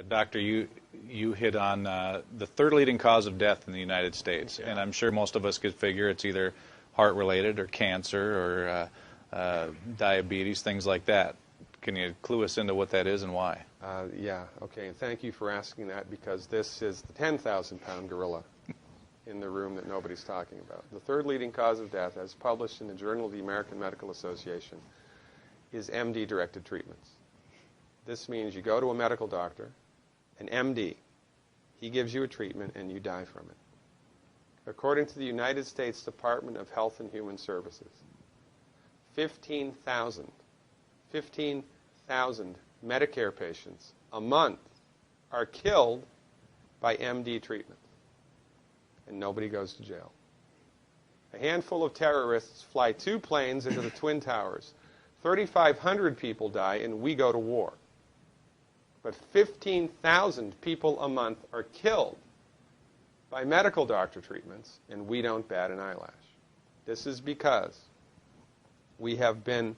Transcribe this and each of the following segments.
Doctor, you hit on the third leading cause of death in the United States, and I'm sure most of us could figure it's either heart-related or cancer or diabetes, things like that. Can you clue us into what that is and why? Yeah, okay, and thank you for asking that, because this is the 10,000-pound gorilla in the room that nobody's talking about. The third leading cause of death, as published in the Journal of the American Medical Association, is MD-directed treatments. This means you go to a medical doctor, an MD. He gives you a treatment and you die from it. According to the United States Department of Health and Human Services, 15,000 Medicare patients a month are killed by MD treatment, and nobody goes to jail. A handful of terrorists fly 2 planes into the Twin Towers. 3,500 people die, and we go to war. But 15,000 people a month are killed by medical doctor treatments, and we don't bat an eyelash. This is because we have been,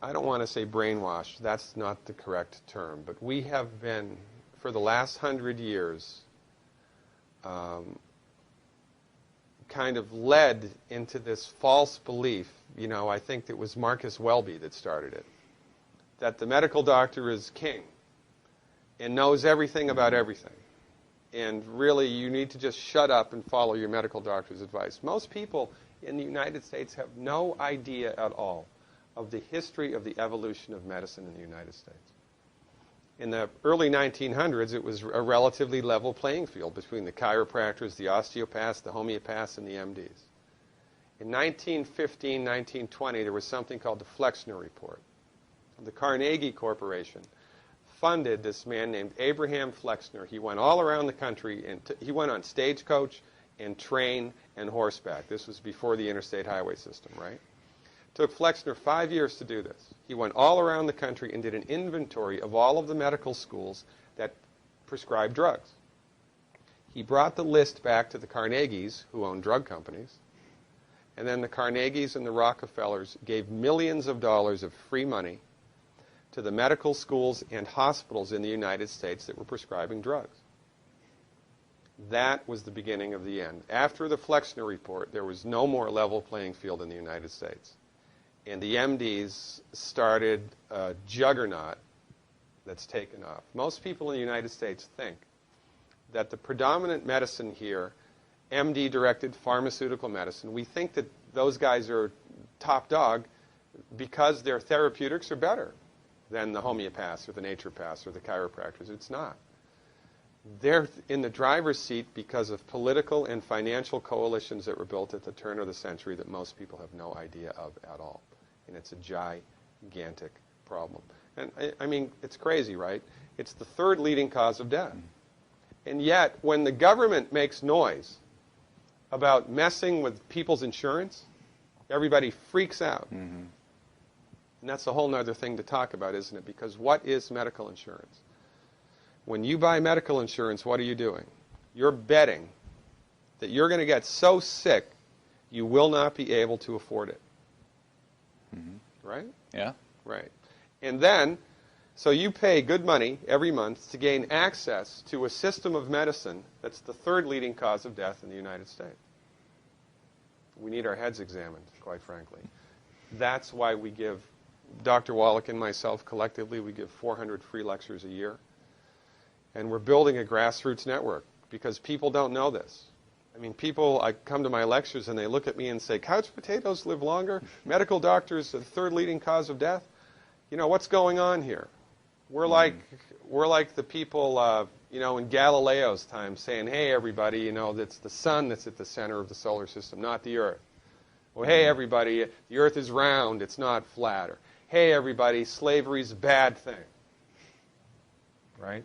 I don't want to say brainwashed, that's not the correct term, but we have been, for the last 100 years, kind of led into this false belief. You know, I think it was Marcus Welby that started it, that the medical doctor is king and knows everything about everything. And really, you need to just shut up and follow your medical doctor's advice. Most people in the United States have no idea at all of the history of the evolution of medicine in the United States. In the early 1900s, it was a relatively level playing field between the chiropractors, the osteopaths, the homeopaths, and the MDs. In 1915, 1920, there was something called the Flexner Report. The Carnegie Corporation funded this man named Abraham Flexner. He went all around the country, and he went on stagecoach and train and horseback. This was before the interstate highway system, right? Took Flexner 5 years to do this. He went all around the country and did an inventory of all of the medical schools that prescribed drugs. He brought the list back to the Carnegies, who own drug companies, and then the Carnegies and the Rockefellers gave millions of dollars of free money to the medical schools and hospitals in the United States that were prescribing drugs. That was the beginning of the end. After the Flexner Report, there was no more level playing field in the United States. And the MDs started a juggernaut that's taken off. Most people in the United States think that the predominant medicine here, MD-directed pharmaceutical medicine, we think that those guys are top dog because their therapeutics are better than the homeopaths or the naturopaths or the chiropractors. It's not. They're in the driver's seat because of political and financial coalitions that were built at the turn of the century that most people have no idea of at all. And it's a gigantic problem. And I mean, it's crazy, right? It's the third leading cause of death. And yet, when the government makes noise about messing with people's insurance, everybody freaks out. Mm-hmm. And that's a whole other thing to talk about, isn't it? Because what is medical insurance? When you buy medical insurance, what are you doing? You're betting that you're going to get so sick you will not be able to afford it. Mm-hmm. Right? Yeah. Right. And then, so you pay good money every month to gain access to a system of medicine that's the third leading cause of death in the United States. We need our heads examined, quite frankly. That's why we give, Dr. Wallach and myself collectively, we give 400 free lectures a year. And we're building a grassroots network because people don't know this. I mean, people, I come to my lectures and they look at me and say, couch potatoes live longer? Medical doctors are the third leading cause of death? You know, what's going on here? We're like the people, you know, in Galileo's time saying, hey, everybody, you know, it's the sun that's at the center of the solar system, not the earth. Well, hey, everybody, the earth is round, it's not flat. Or, hey, everybody, slavery's a bad thing. Right?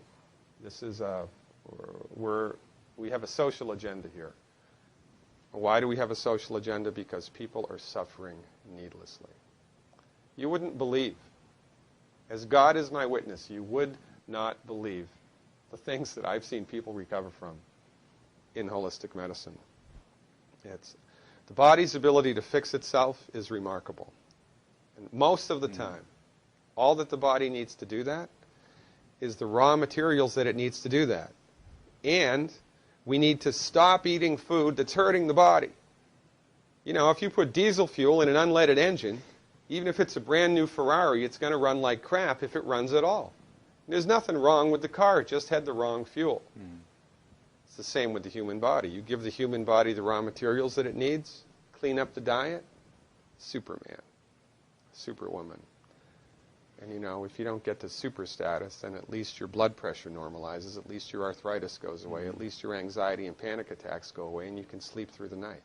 This is we have a social agenda here. Why do we have a social agenda? Because people are suffering needlessly. You wouldn't believe, as God is my witness, you would not believe the things that I've seen people recover from in holistic medicine. The body's ability to fix itself is remarkable. And most of the time, all that the body needs to do that is the raw materials that it needs to do that. And we need to stop eating food that's hurting the body. You know, if you put diesel fuel in an unleaded engine, even if it's a brand new Ferrari, it's going to run like crap if it runs at all. There's nothing wrong with the car, it just had the wrong fuel. It's the same with the human body. You give the human body the raw materials that it needs, clean up the diet, Superman, Superwoman. And you know, if you don't get to super status, then at least your blood pressure normalizes, at least your arthritis goes away, at least your anxiety and panic attacks go away, and you can sleep through the night.